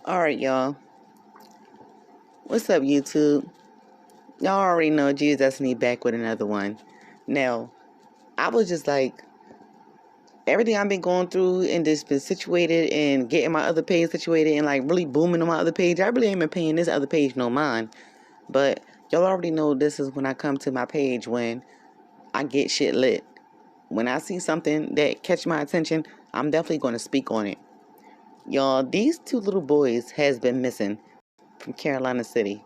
Alright, y'all. What's up, YouTube? Y'all already know Jesus Destiny back with another one. Now, I was just like, everything I've been going through and just been situated and getting my other page situated and like really booming on my other page. I really ain't been paying this other page no mind. But y'all already know this is when I come to my page when I get shit lit. When I see something that catch my attention, I'm definitely going to speak on it. Y'all, these two little boys has been missing from Carolina City.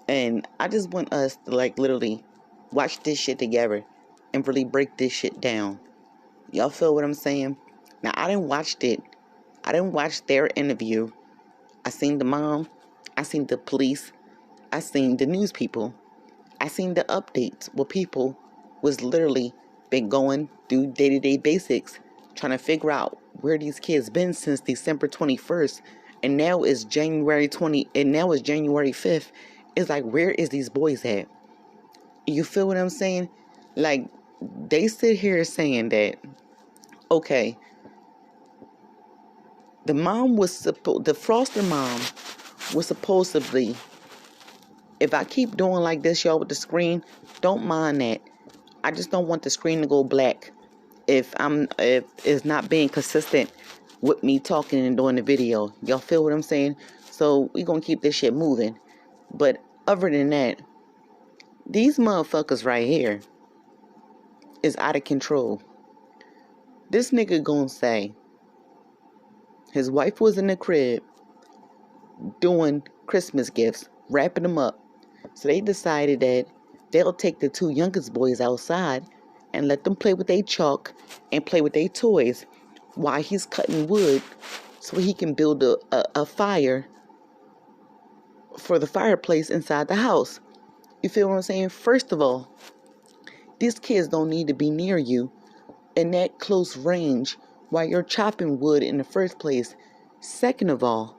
And I just want us to like literally watch this shit together and really break this shit down. Y'all feel what I'm saying? Now, I didn't watch it. I didn't watch their interview. I seen the mom. I seen the police. I seen the news people. I seen the updates where people was literally been going through day-to-day basics trying to figure out where these kids been since December 21st. And now it's January 5th. It's like, where is these boys at? You feel what I'm saying? Like, they sit here saying that, okay, the Foster mom was supposedly, if I keep doing like this, y'all, with the screen, don't mind that. I just don't want the screen to go black if it's not being consistent with me talking and doing the video. Y'all feel what I'm saying? So we gonna keep this shit moving. But other than that, these motherfuckers right here is out of control. This nigga gonna say his wife was in the crib doing Christmas gifts, wrapping them up. So they decided that they'll take the two youngest boys outside and let them play with their chalk and play with their toys while he's cutting wood so he can build a fire for the fireplace inside the house. You feel what I'm saying? First of all, these kids don't need to be near you in that close range while you're chopping wood in the first place. Second of all,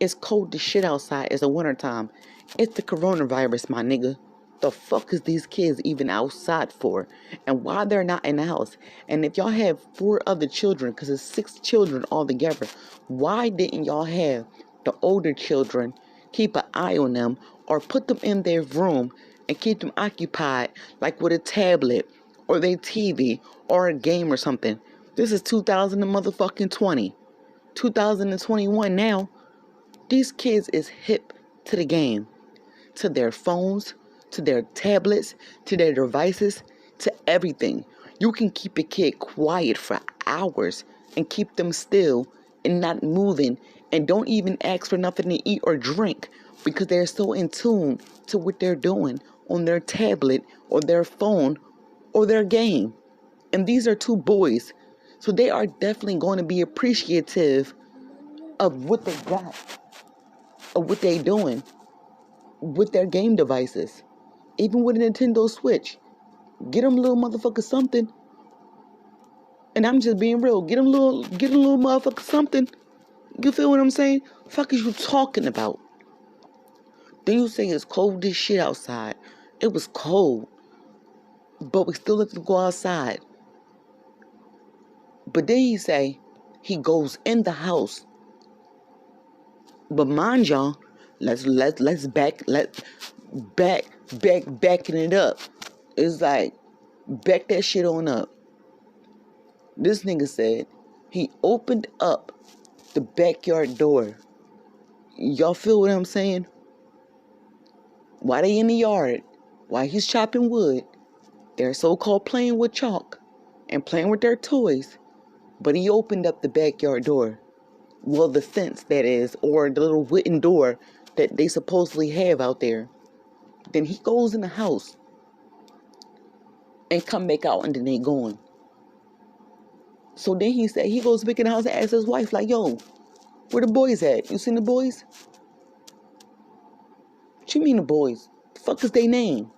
it's cold as shit outside. It's the wintertime. It's the coronavirus, my nigga. The fuck is these kids even outside for? And why they're not in the house? And if y'all have 4 other children, because it's 6 children altogether, why didn't y'all have the older children keep an eye on them or put them in their room and keep them occupied, like with a tablet or their TV or a game or something? This is 2020, 2021 now. These kids is hip to the game, to their phones, to their tablets, to their devices, to everything. You can keep a kid quiet for hours and keep them still and not moving and don't even ask for nothing to eat or drink because they're so in tune to what they're doing on their tablet or their phone or their game. And these are 2 boys. So they are definitely going to be appreciative of what they got, of what they doing with their game devices. Even with a Nintendo Switch. Get them little motherfucker something. And I'm just being real. Get them little motherfucker something. You feel what I'm saying? Fuck is you talking about? Then you say it's cold as shit outside. It was cold. But we still let them go outside. But then you say he goes in the house. But mind y'all, let's backing it up. It's like, back that shit on up. This nigga said he opened up the backyard door. Y'all feel what I'm saying? While they in the yard, while he's chopping wood, they're so-called playing with chalk and playing with their toys. But he opened up the backyard door. Well, the fence, that is, or the little wooden door that they supposedly have out there. Then he goes in the house and come back out, and then they gone. So then he said he goes back in the house and asks his wife, like, yo, where the boys at? You seen the boys? What you mean the boys? The fuck is they name?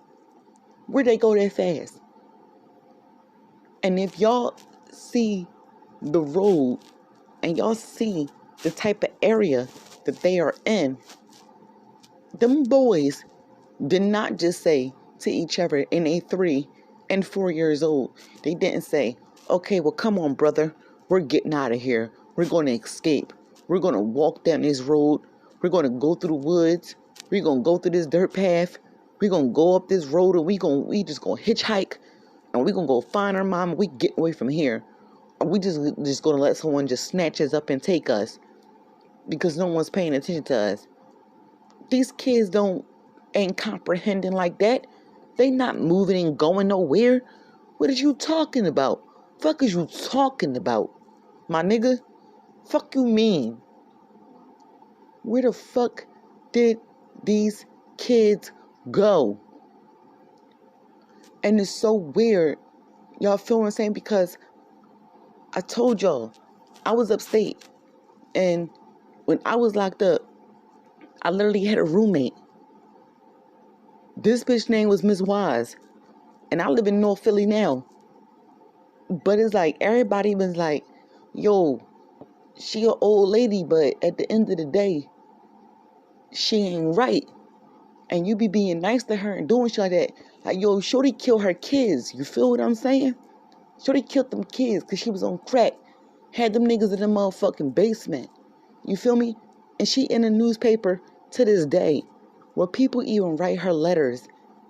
Where'd they go that fast? And if y'all see the road and y'all see the type of area that they are in, them boys did not just say to each other in a 3 and 4 years old. They didn't say, okay, well, come on, brother. We're getting out of here. We're going to escape. We're going to walk down this road We're going to go through the woods. We're going to go through this dirt path. We're going to go up this road, and we just going to hitchhike, and we're going to go find our mom, and we get away from here. Or we just going to let someone just snatch us up and take us because no one's paying attention to us. These kids ain't comprehending like that. They not moving and going nowhere. What are you talking about? Fuck is you talking about, my nigga? Fuck you mean? Where the fuck did these kids go? And it's so weird. Y'all feel what I'm saying? Because I told y'all, I was upstate. And when I was locked up, I literally had a roommate. This bitch name was Miss Wise. And I live in North Philly now. But it's like, everybody was like, yo, she an old lady, but at the end of the day, she ain't right. And you be being nice to her and doing shit like that. Like, yo, shorty killed her kids. You feel what I'm saying? Shorty killed them kids because she was on crack. Had them niggas in the motherfucking basement. You feel me? And she in the newspaper to this day, where people even write her letters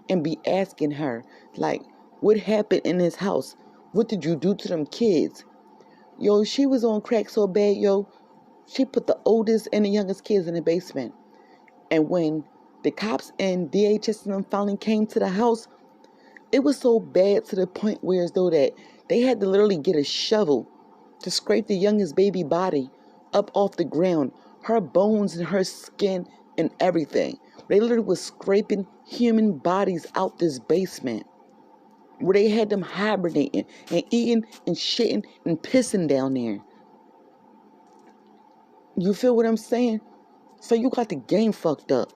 and be asking her, like, what happened in this house? What did you do to them kids? Yo, she was on crack so bad, yo, she put the oldest and the youngest kids in the basement. And when the cops and DHS and them finally came to the house, it was so bad to the point where as though that they had to literally get a shovel to scrape the youngest baby body up off the ground. Her bones and her skin and everything. They literally was scraping human bodies out this basement. Where they had them hibernating and eating and shitting and pissing down there. You feel what I'm saying? So you got the game fucked up.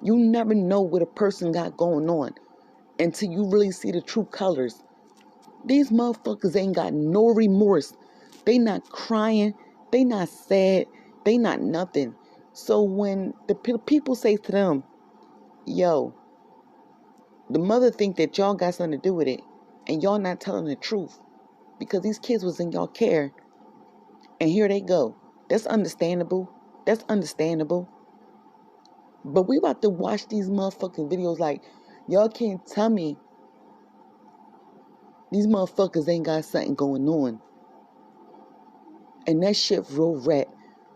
You never know what a person got going on until you really see the true colors. These motherfuckers ain't got no remorse. They not crying. They not sad. They not nothing. So when the people say to them, yo, the mother think that y'all got something to do with it and y'all not telling the truth because these kids was in y'all care and here they go. That's understandable. That's understandable. But we about to watch these motherfucking videos like, y'all can't tell me these motherfuckers ain't got something going on. And that shit real rat.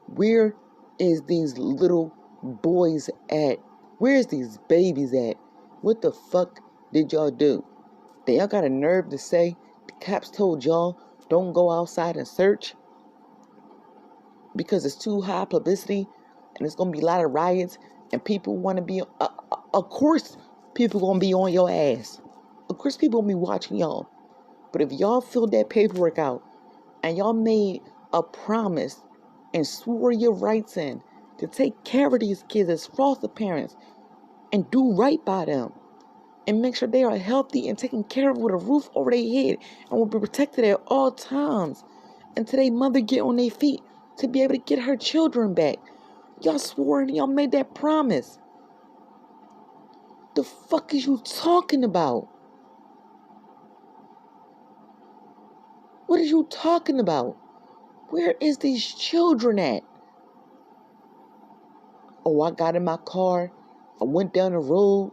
Where is these little boys at? Where's these babies at? What the fuck did y'all do? Then y'all got a nerve to say the cops told y'all don't go outside and search because it's too high publicity and it's gonna be a lot of riots and people want to be. Of course, people gonna be on your ass. Of course, people gonna be watching y'all. But if y'all filled that paperwork out and y'all made a promise and swore your rights in to take care of these kids as foster parents and do right by them and make sure they are healthy and taken care of with a roof over their head and will be protected at all times until their mother get on their feet to be able to get her children back. Y'all swore and y'all made that promise. The fuck is you talking about? What are you talking about? Where is these children at? Oh, I got in my car. I went down the road,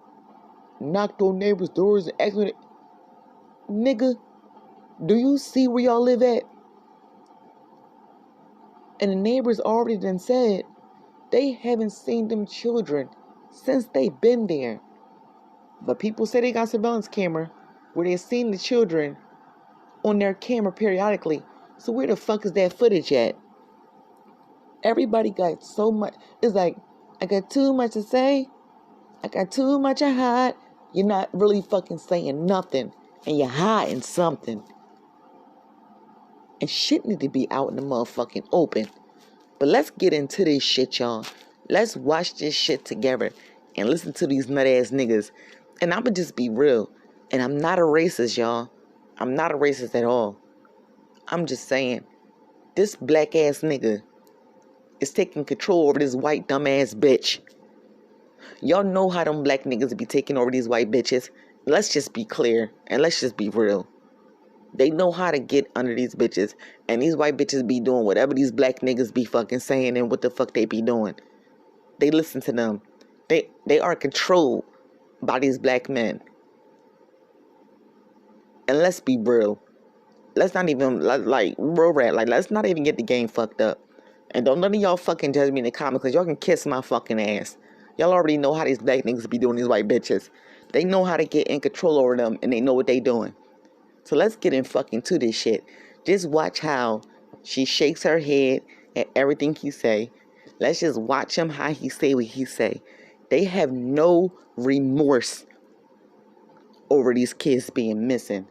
knocked on neighbors' doors and asked me, nigga, do you see where y'all live at? And the neighbors already done said they haven't seen them children since they been there. But people say they got surveillance camera where they seen the children on their camera periodically. So where the fuck is that footage at? Everybody got so much. It's like, I got too much to say. I got too much to hide. You're not really fucking saying nothing. And you're hiding something. And shit need to be out in the motherfucking open. But let's get into this shit, y'all. Let's watch this shit together. And listen to these nut ass niggas. And I'ma just be real. And I'm not a racist, y'all. I'm not a racist at all. I'm just saying. This black ass nigga is taking control over this white dumb ass bitch. Y'all know how them black niggas be taking over these white bitches. Let's just be clear and let's just be real. They know how to get under these bitches, and these white bitches be doing whatever these black niggas be fucking saying and what the fuck they be doing. they listen to them. They are controlled by these black men. And let's be real. Let's not even, like, real rap. Like, let's not even get the game fucked up. And don't none of y'all fucking judge me in the comments, because y'all can kiss my fucking ass. Y'all already know how these black niggas be doing these white bitches. They know how to get in control over them, and they know what they doing. So let's get in fucking to this shit. Just watch how she shakes her head at everything he say. Let's just watch him how he say what he say. They have no remorse over these kids being missing.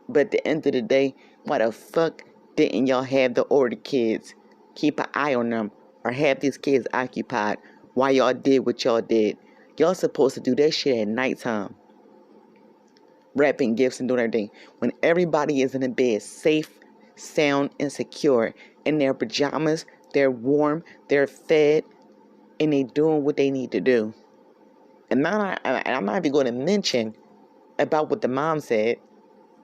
But at the end of the day, why the fuck didn't y'all have the older kids keep an eye on them or have these kids occupied while y'all did what y'all did? Y'all supposed to do that shit at nighttime. Wrapping gifts and doing everything. When everybody is in the bed, safe, sound, and secure. In their pajamas, they're warm, they're fed, and they doing what they need to do. And I'm not even going to mention about what the mom said.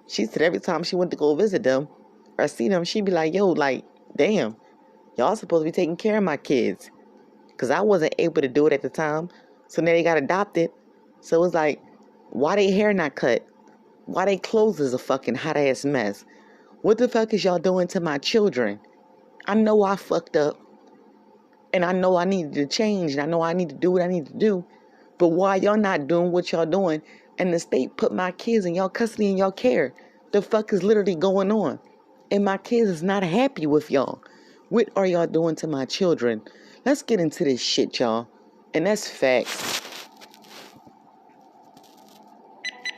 She said every time she went to go visit them or see them, she'd be like, yo, like, damn, y'all supposed to be taking care of my kids. Because I wasn't able to do it at the time. So now they got adopted. So it's like, why they hair not cut? Why they clothes is a fucking hot ass mess? What the fuck is y'all doing to my children? I know I fucked up. And I know I needed to change. And I know I need to do what I need to do. But why y'all not doing what y'all doing? And the state put my kids in y'all custody and y'all care. The fuck is literally going on? And my kids is not happy with y'all. What are y'all doing to my children? Let's get into this shit, y'all. And that's facts.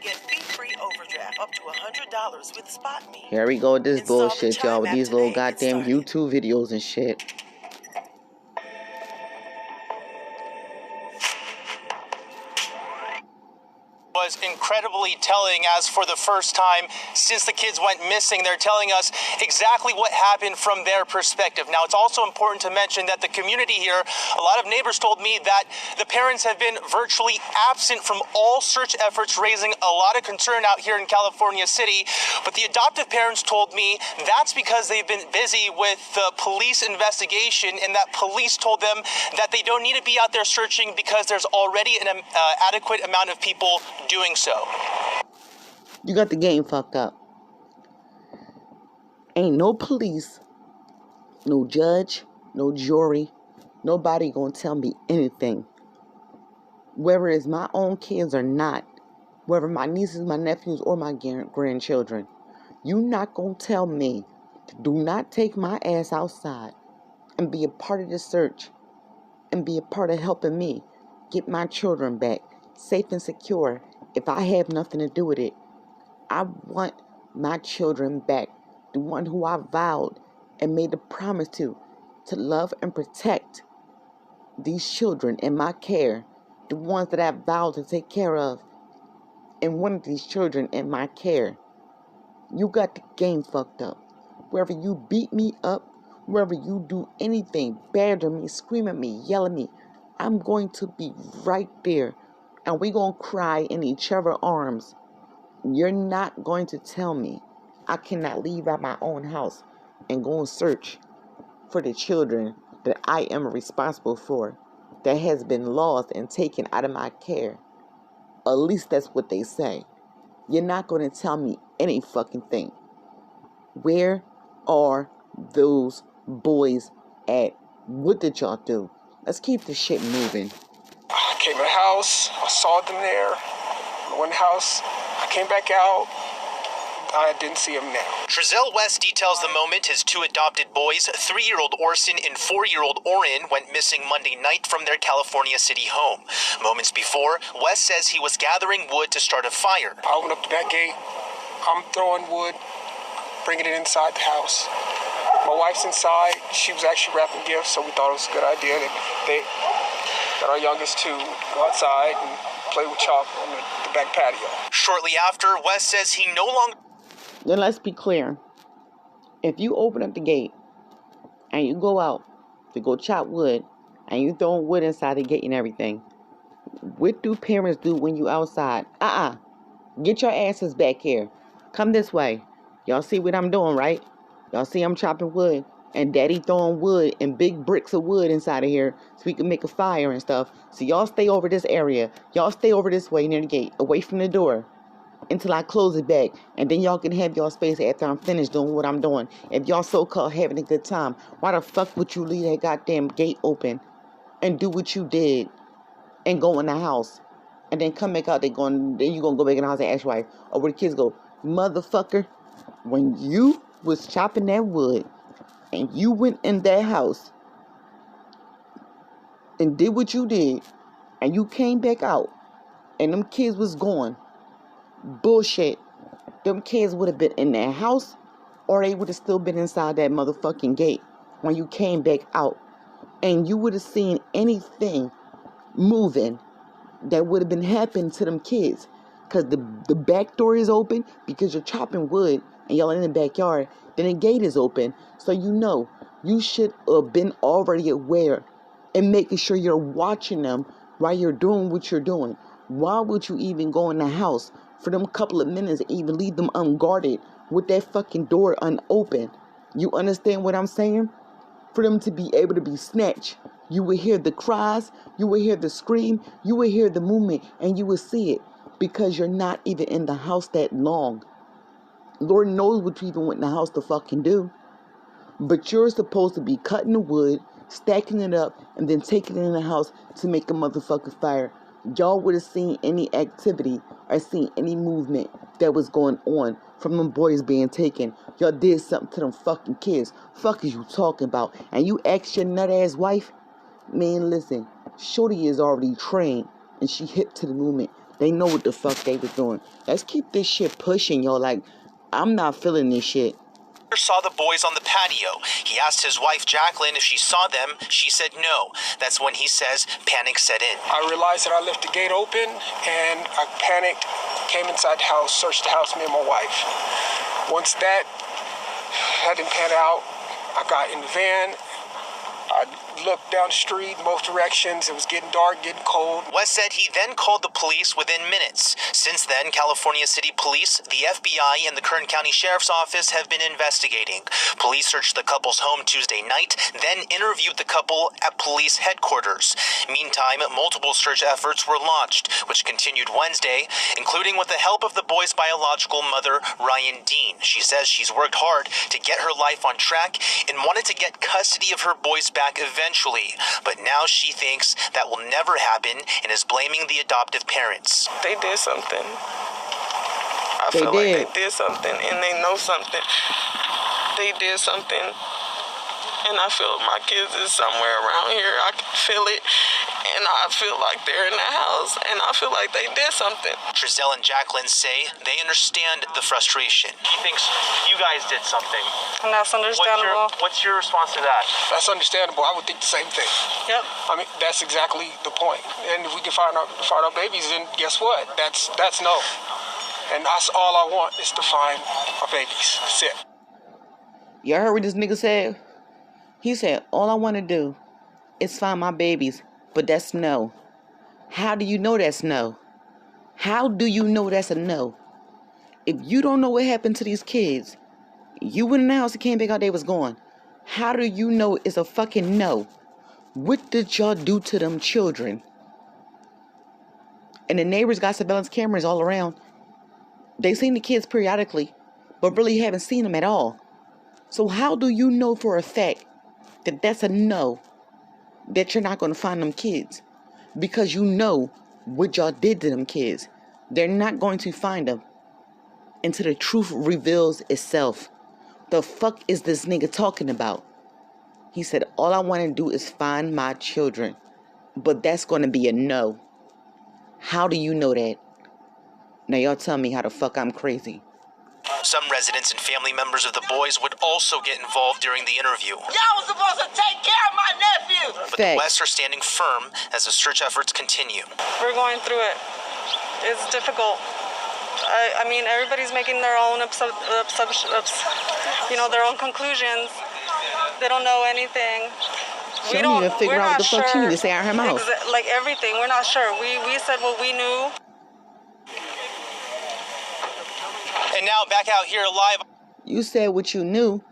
Get fee-free overdraft up to $100 with SpotMe. Here we go with this bullshit, y'all, with these little goddamn YouTube videos and shit. Was incredibly telling, as for the first time since the kids went missing, they're telling us exactly what happened from their perspective. Now, it's also important to mention that the community here, a lot of neighbors told me that the parents have been virtually absent from all search efforts, raising a lot of concern out here in California City. But the adoptive parents told me that's because they've been busy with the police investigation, and that police told them that they don't need to be out there searching because there's already an adequate amount of people doing so. You got the game fucked up. Ain't no police, no judge, no jury, nobody gonna tell me anything. Whether it's my own kids or not, whether my nieces, my nephews, or my grandchildren, you not gonna tell me to do not take my ass outside and be a part of the search and be a part of helping me get my children back safe and secure if I have nothing to do with it. I want my children back, the one who I vowed and made a promise to love and protect these children in my care, the ones that I vowed to take care of, and one of these children in my care. You got the game fucked up. Wherever you beat me up, wherever you do anything, badger me, scream at me, yell at me, I'm going to be right there. And we going to cry in each other's arms. You're not going to tell me I cannot leave out my own house and go and search for the children that I am responsible for, that has been lost and taken out of my care. At least that's what they say. You're not going to tell me any fucking thing. Where are those boys at? What did y'all do? Let's keep this shit moving. I came in the house, I saw them there. I went in the house, I came back out, I didn't see them now. Trezell West details the moment his two adopted boys, 3-year-old Orson and 4-year-old Oren, went missing Monday night from their California City home. Moments before, West says he was gathering wood to start a fire. I opened up the back gate, I'm throwing wood, bringing it inside the house. My wife's inside, she was actually wrapping gifts, so we thought it was a good idea that they got our youngest to go outside and play with chalk on the back patio. Shortly after, West says he no longer... Then let's be clear. If you open up the gate and you go out to go chop wood and you throwing wood inside the gate and everything, what do parents do when you outside? Get your asses back here. Come this way. Y'all see what I'm doing, right? Y'all see I'm chopping wood and daddy throwing wood and big bricks of wood inside of here so we can make a fire and stuff. So y'all stay over this area. Y'all stay over this way near the gate, away from the door, until I close it back. And then y'all can have y'all space after I'm finished doing what I'm doing. If y'all so-called having a good time, why the fuck would you leave that goddamn gate open and do what you did and go in the house and then come back out then you gonna go back in the house and ask your wife, or where the kids go, motherfucker, when you was chopping that wood and you went in that house and did what you did and you came back out and them kids was gone, bullshit. Them kids would have been in that house, or they would have still been inside that motherfucking gate when you came back out, and you would have seen anything moving that would have been happening to them kids, because the back door is open because you're chopping wood and y'all in the backyard. Then the gate is open, so you should have been already aware and making sure you're watching them while you're doing what you're doing. Why would you even go in the house for them couple of minutes and even leave them unguarded with that fucking door unopened? You understand what I'm saying? For them to be able to be snatched, you would hear the cries, you would hear the scream, you would hear the movement, and you would see it, because you're not even in the house that long. Lord knows what you even went in the house to fucking do. But you're supposed to be cutting the wood, stacking it up, and then taking it in the house to make a motherfucking fire. Y'all would have seen any activity or seen any movement that was going on from them boys being taken. Y'all did something to them fucking kids. Fuck is you talking about? And you asked your nut ass wife? Man, listen, Shorty is already trained and she hip to the movement. They know what the fuck they was doing. Let's keep this shit pushing, y'all. Like, I'm not feeling this shit. Saw the boys on the patio. He asked his wife Jacqueline if she saw them. She said no. That's when he says panic set in. I realized that I left the gate open, and I panicked, came inside the house, searched the house, me and my wife. Once that didn't pan out, I got in the van. I looked down the street, both directions. It was getting dark, getting cold. West said he then called the police within minutes. Since then, California City Police, the FBI, and the Kern County Sheriff's Office have been investigating. Police searched the couple's home Tuesday night, then interviewed the couple at police headquarters. Meantime, multiple search efforts were launched, which continued Wednesday, including with the help of the boys' biological mother, Ryan Dean. She says she's worked hard to get her life on track and wanted to get custody of her boys back eventually, but now she thinks that will never happen and is blaming the adoptive parents. They did something. I feel like they did something, and they know something. They did something, and I feel my kids is somewhere around here. I can feel it, and I feel like they're in the house, and I feel like they did something. Trizelle and Jacqueline say they understand the frustration. He thinks you guys did something. And that's understandable. What's your response to that? That's understandable. I would think the same thing. Yep. I mean, that's exactly the point. And if we can find our babies, then guess what? That's no. And that's all I want is to find our babies. That's it. Y'all heard what this nigga said? He said, all I want to do is find my babies, but that's no. How do you know that's no? How do you know that's a no? If you don't know what happened to these kids, you went in the house and came back out, they was gone. How do you know it's a fucking no? What did y'all do to them children? And the neighbors got surveillance cameras all around. They seen the kids periodically, but really haven't seen them at all. So how do you know for a fact that that's a no, that you're not going to find them kids? Because you know what y'all did to them kids. They're not going to find them until the truth reveals itself. The fuck is this nigga talking about? He said, all I want to do is find my children. But that's going to be a no. How do you know that? Now y'all tell me how the fuck I'm crazy. Some residents and family members of the boys would also get involved during the interview. Y'all was supposed to take care of my nephew! But the West are standing firm as the search efforts continue. We're going through it. It's difficult. I mean, everybody's making their own their own conclusions. They don't know anything. She don't even figure out what the fuck she need to say out her mouth. Like everything, we're not sure. We said what we knew. And now back out here live. You said what you knew,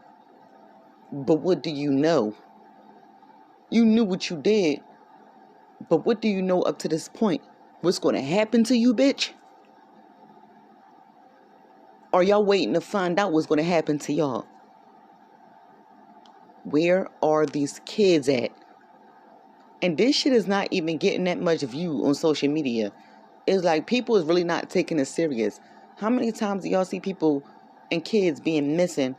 But what do you know? You knew what you did. But what do you know up to this point? What's going to happen to you, bitch? Are y'all waiting to find out what's going to happen to y'all? Where are these kids at? And this shit is not even getting that much view on social media. It's like people is really not taking it serious. How many times do y'all see people and kids being missing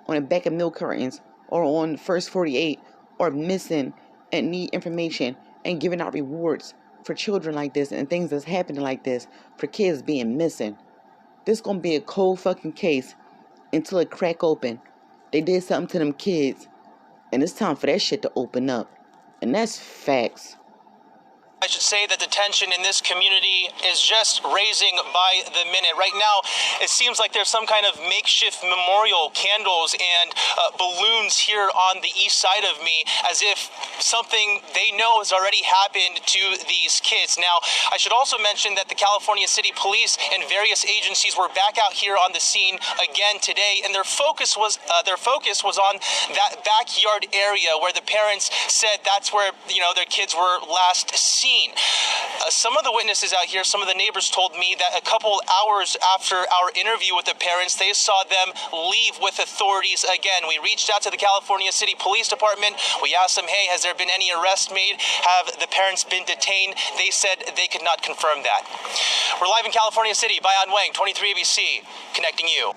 on the back of milk cartons or on First 48 or missing and need information and giving out rewards for children like this and things that's happening like this for kids being missing? This gonna be a cold fucking case until it crack open. They did something to them kids, and it's time for that shit to open up. And that's facts. I should say that the tension in this community is just raising by the minute. Right now, it seems like there's some kind of makeshift memorial, candles and balloons here on the east side of me, as if something they know has already happened to these kids. Now, I should also mention that the California City Police and various agencies were back out here on the scene again today, and their focus was on that backyard area where the parents said that's where their kids were last seen. Some of the witnesses out here, some of the neighbors told me that a couple hours after our interview with the parents, they saw them leave with authorities again. We reached out to the California City Police Department. We asked them, hey, has there been any arrests made? Have the parents been detained? They said they could not confirm that. We're live in California City. Bayan Wang, 23 ABC, connecting you.